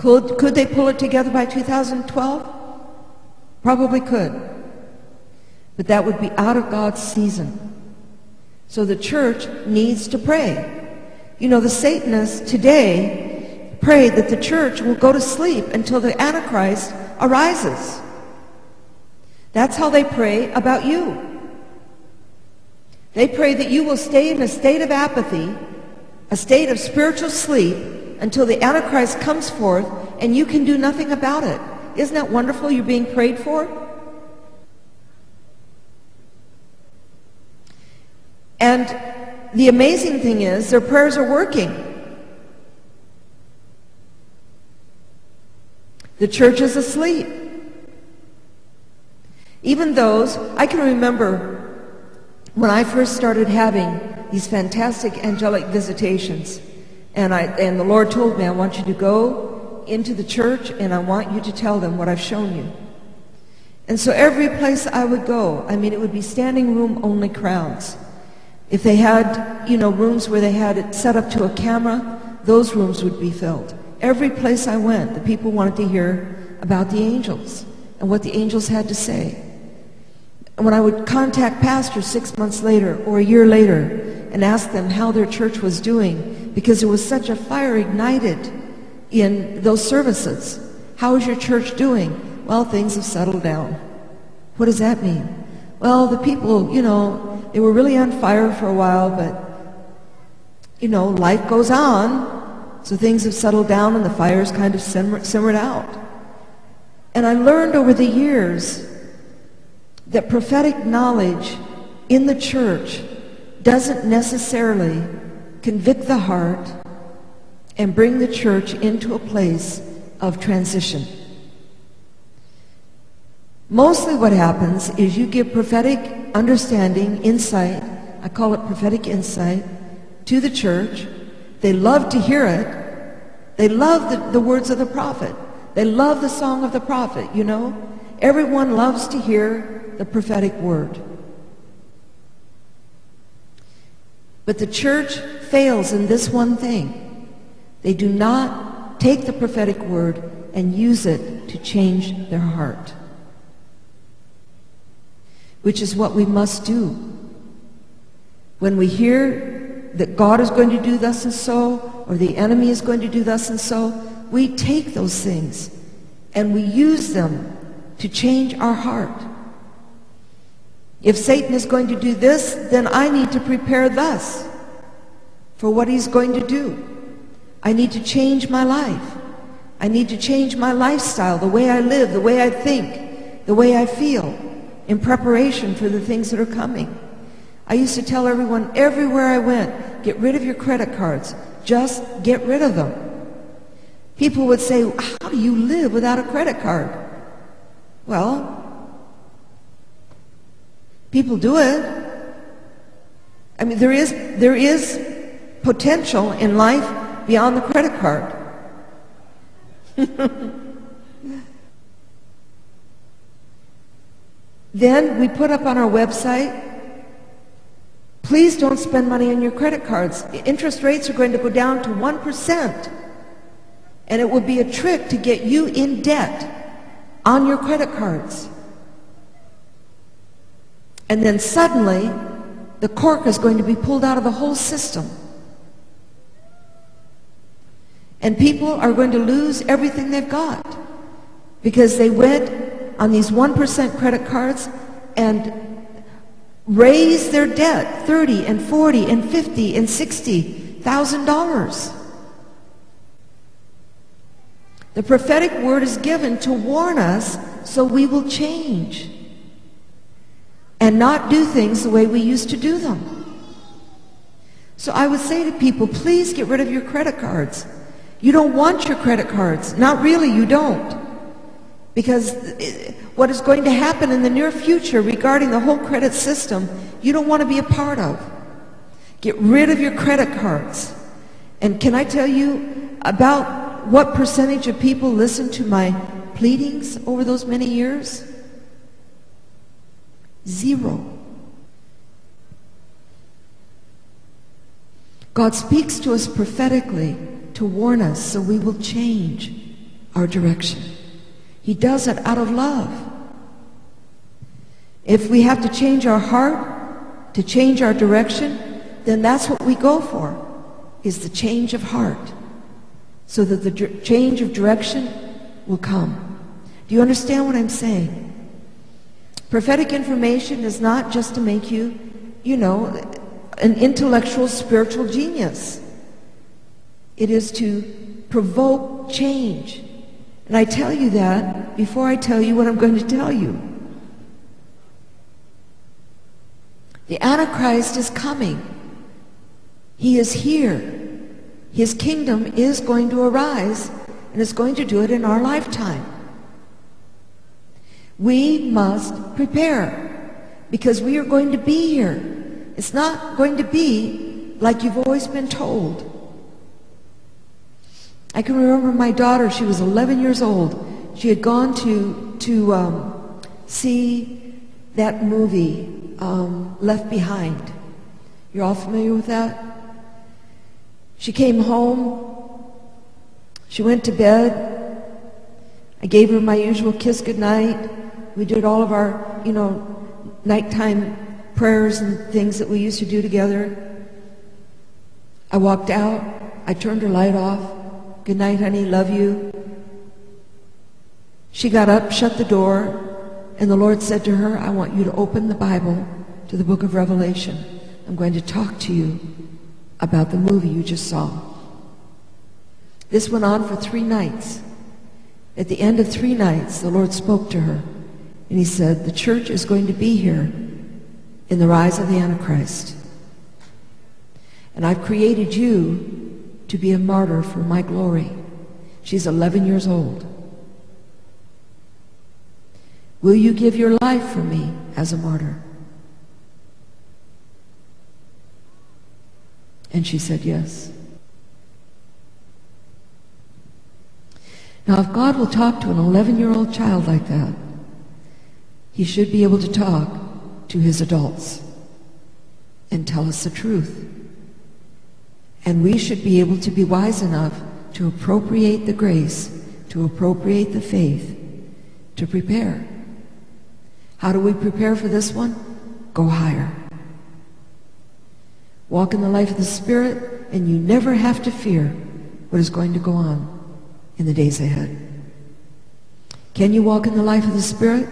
Could they pull it together by 2012? Probably could. But that would be out of God's season. So the church needs to pray. You know, the Satanists today pray that the church will go to sleep until the Antichrist arises. That's how they pray about you. They pray that you will stay in a state of apathy, a state of spiritual sleep, until the Antichrist comes forth and you can do nothing about it. Isn't that wonderful? You're being prayed for. And the amazing thing is, their prayers are working. The church is asleep. Even those, I can remember when I first started having these fantastic angelic visitations, and the Lord told me, I want you to go into the church and I want you to tell them what I've shown you. And so every place I would go, I mean, it would be standing room only crowds. If they had, rooms where they had it set up to a camera, those rooms would be filled. Every place I went, the people wanted to hear about the angels and what the angels had to say. And when I would contact pastors 6 months later or a year later and ask them how their church was doing, because there was such a fire ignited in those services. How is your church doing? Well, things have settled down. What does that mean? Well, the people, they were really on fire for a while, but, life goes on. So things have settled down and the fire's kind of simmered out. And I learned over the years that prophetic knowledge in the church doesn't necessarily convict the heart and bring the church into a place of transition. Mostly what happens is you give prophetic understanding, insight, I call it prophetic insight, to the church. They love to hear it. They love the words of the prophet. They love the song of the prophet, Everyone loves to hear the prophetic word. But the church fails in this one thing. They do not take the prophetic word and use it to change their heart, which is what we must do. When we hear that God is going to do thus and so, or the enemy is going to do thus and so, we take those things and we use them to change our heart. If Satan is going to do this, then I need to prepare thus for what he's going to do. I need to change my life. I need to change my lifestyle, the way I live, the way I think, the way I feel, in preparation for the things that are coming. I used to tell everyone, everywhere I went, get rid of your credit cards. Just get rid of them. People would say, how do you live without a credit card? Well, people do it. I mean, there is potential in life beyond the credit card. Then we put up on our website, please don't spend money on your credit cards. Interest rates are going to go down to 1%. And it will be a trick to get you in debt on your credit cards. And then suddenly, the cork is going to be pulled out of the whole system. And people are going to lose everything they've got because they went on these 1% credit cards and raised their debt $30,000 and $40,000 and $50,000 and $60,000. The prophetic word is given to warn us so we will change and not do things the way we used to do them. So I would say to people, please get rid of your credit cards. You don't want your credit cards. Not really, you don't. Because what is going to happen in the near future regarding the whole credit system, you don't want to be a part of. Get rid of your credit cards. And can I tell you about what percentage of people listened to my pleadings over those many years? 0. God speaks to us prophetically to warn us so we will change. our direction. He does it out of love. If we have to change our heart to change our direction, then that's what we go for, is the change of heart, so that the change of direction will come. Do you understand what I'm saying? Prophetic information is not just to make you, an intellectual, spiritual genius. It is to provoke change. And I tell you that before I tell you what I'm going to tell you. The Antichrist is coming. He is here. His kingdom is going to arise, and is going to do it in our lifetime. We must prepare, because we are going to be here. It's not going to be like you've always been told. I can remember my daughter, she was 11 years old. She had gone to see that movie, Left Behind. You're all familiar with that? She came home. She went to bed. I gave her my usual kiss goodnight. We did all of our, nighttime prayers and things that we used to do together. I walked out. I turned her light off. Good night, honey. Love you. She got up, shut the door, and the Lord said to her, I want you to open the Bible to the book of Revelation. I'm going to talk to you about the movie you just saw. This went on for 3 nights. At the end of 3 nights, the Lord spoke to her, and he said, the church is going to be here in the rise of the Antichrist. And I've created you to be a martyr for my glory. She's 11 years old. Will you give your life for me as a martyr? And she said yes. Now, if God will talk to an 11-year-old child like that, he should be able to talk to his adults and tell us the truth. And we should be able to be wise enough to appropriate the grace, to appropriate the faith, to prepare. How do we prepare for this one? Go higher. Walk in the life of the Spirit, and you never have to fear what is going to go on in the days ahead. Can you walk in the life of the Spirit?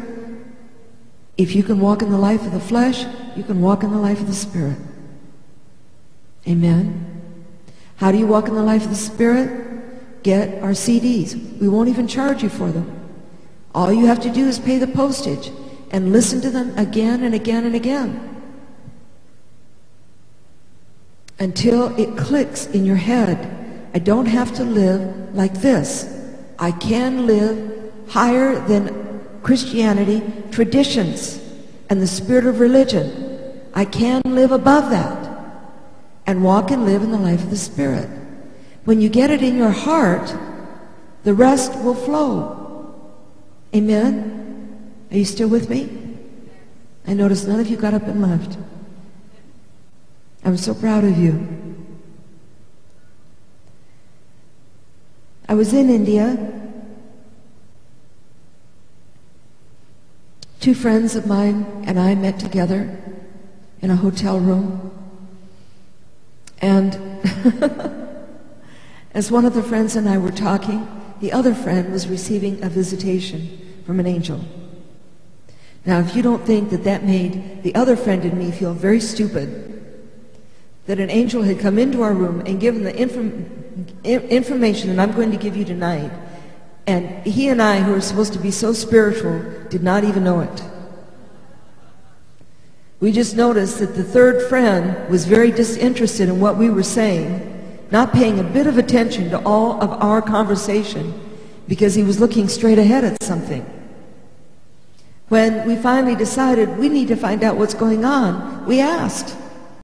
If you can walk in the life of the flesh, you can walk in the life of the Spirit. Amen. How do you walk in the life of the Spirit? Get our CDs. We won't even charge you for them. All you have to do is pay the postage and listen to them again and again and again until it clicks in your head. I don't have to live like this. I can live higher than Christianity, traditions, and the spirit of religion. I can live above that and walk and live in the life of the Spirit. When you get it in your heart, the rest will flow. Amen? Are you still with me? I noticed none of you got up and left. I'm so proud of you. I was in India. 2 friends of mine and I met together in a hotel room. And as one of the friends and I were talking, the other friend was receiving a visitation from an angel. Now, if you don't think that that made the other friend and me feel very stupid, that an angel had come into our room and given the information that I'm going to give you tonight, and he and I, who are supposed to be so spiritual, did not even know it. We just noticed that the third friend was very disinterested in what we were saying, not paying a bit of attention to all of our conversation, because he was looking straight ahead at something. When we finally decided we need to find out what's going on, we asked.